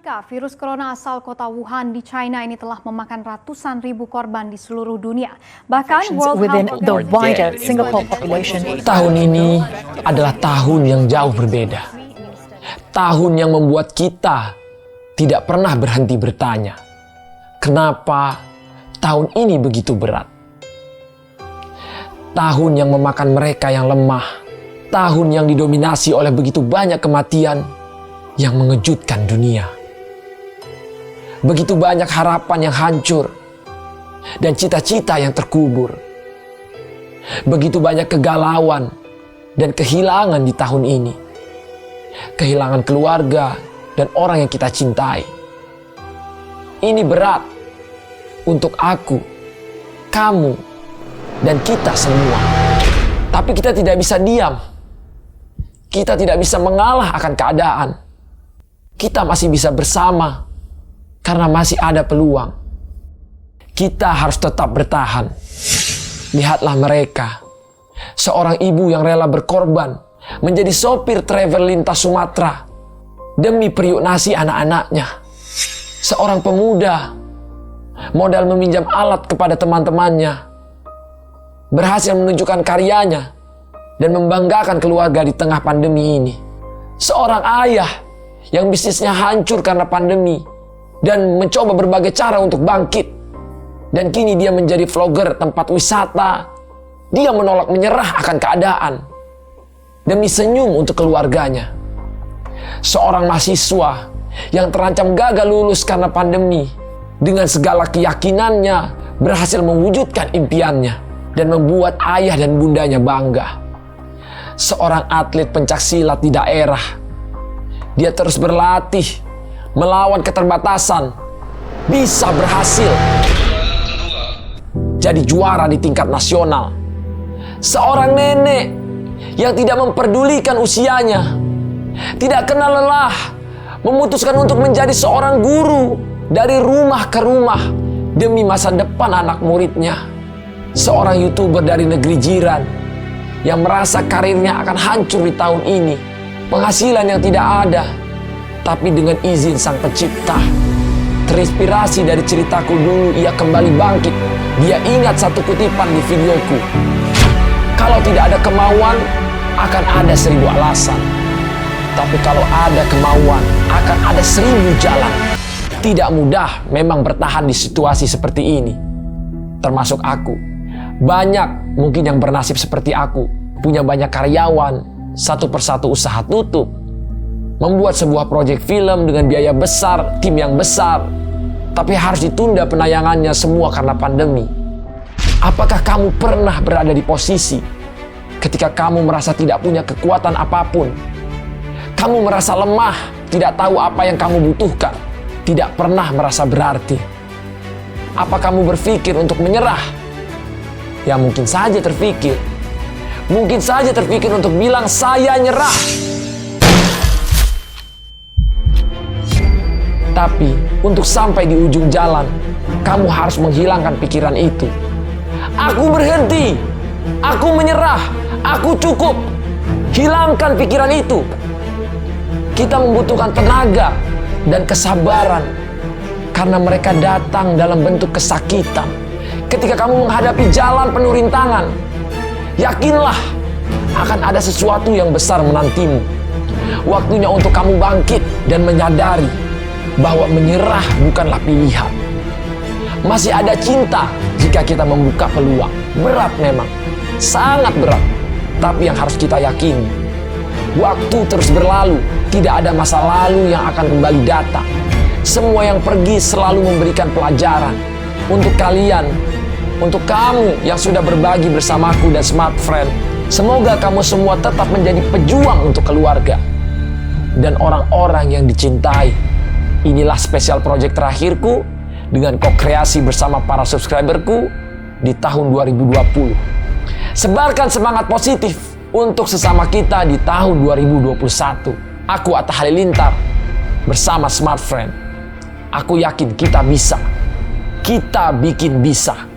Dika, virus corona asal kota Wuhan di China ini telah memakan ratusan ribu korban di seluruh dunia. Bahkan World Health Organization. Tahun ini adalah tahun yang jauh berbeda. Tahun yang membuat kita tidak pernah berhenti bertanya, kenapa tahun ini begitu berat? Tahun yang memakan mereka yang lemah. Tahun yang didominasi oleh begitu banyak kematian yang mengejutkan dunia. Begitu banyak harapan yang hancur dan cita-cita yang terkubur. Begitu banyak kegalauan dan kehilangan di tahun ini. Kehilangan keluarga dan orang yang kita cintai. Ini berat untuk aku, kamu, dan kita semua. Tapi kita tidak bisa diam. Kita tidak bisa mengalah akan keadaan. Kita masih bisa bersama karena masih ada peluang. Kita harus tetap bertahan. Lihatlah mereka. Seorang ibu yang rela berkorban menjadi sopir travel lintas Sumatera demi periuk nasi anak-anaknya. Seorang pemuda modal meminjam alat kepada teman-temannya, berhasil menunjukkan karyanya dan membanggakan keluarga di tengah pandemi ini. Seorang ayah yang bisnisnya hancur karena pandemi dan mencoba berbagai cara untuk bangkit. Dan kini dia menjadi vlogger tempat wisata. Dia menolak menyerah akan keadaan demi senyum untuk keluarganya. Seorang mahasiswa yang terancam gagal lulus karena pandemi, dengan segala keyakinannya berhasil mewujudkan impiannya dan membuat ayah dan bundanya bangga. Seorang atlet pencaksilat di daerah. Dia terus berlatih, melawan keterbatasan, bisa berhasil jadi juara di tingkat nasional. Seorang nenek yang tidak memperdulikan usianya, tidak kenal lelah, memutuskan untuk menjadi seorang guru dari rumah ke rumah demi masa depan anak muridnya. Seorang YouTuber dari negeri jiran yang merasa karirnya akan hancur di tahun ini. Penghasilan yang tidak ada, tapi dengan izin Sang Pencipta, terinspirasi dari ceritaku dulu, ia kembali bangkit. Dia ingat satu kutipan di videoku, kalau tidak ada kemauan, akan ada 1000 alasan. Tapi kalau ada kemauan, akan ada 1000 jalan. Tidak mudah memang bertahan di situasi seperti ini. Termasuk aku. Banyak mungkin yang bernasib seperti aku, punya banyak karyawan, satu persatu usaha tutup, membuat sebuah proyek film dengan biaya besar, tim yang besar, tapi harus ditunda penayangannya semua karena pandemi. Apakah kamu pernah berada di posisi ketika kamu merasa tidak punya kekuatan apapun? Kamu merasa lemah, tidak tahu apa yang kamu butuhkan, tidak pernah merasa berarti. Apa kamu berpikir untuk menyerah? Ya mungkin saja terpikir. Mungkin saja terpikir untuk bilang saya nyerah. Tapi untuk sampai di ujung jalan, kamu harus menghilangkan pikiran itu. Aku berhenti. Aku menyerah. Aku cukup. Hilangkan pikiran itu. Kita membutuhkan tenaga dan kesabaran karena mereka datang dalam bentuk kesakitan. Ketika kamu menghadapi jalan penuh rintangan, yakinlah akan ada sesuatu yang besar menantimu. Waktunya untuk kamu bangkit dan menyadari bahwa menyerah bukanlah pilihan. Masih ada cinta jika kita membuka peluang. Berat memang, sangat berat. Tapi yang harus kita yakini, waktu terus berlalu, tidak ada masa lalu yang akan kembali datang. Semua yang pergi selalu memberikan pelajaran. Untuk kalian, untuk kamu yang sudah berbagi bersamaku dan Smart Friend, semoga kamu semua tetap menjadi pejuang untuk keluarga dan orang-orang yang dicintai. Inilah spesial project terakhirku dengan co-kreasi bersama para subscriberku di tahun 2020. Sebarkan semangat positif untuk sesama kita di tahun 2021. Aku Atta Halilintar bersama Smart Friend. Aku yakin kita bisa. Kita bikin bisa.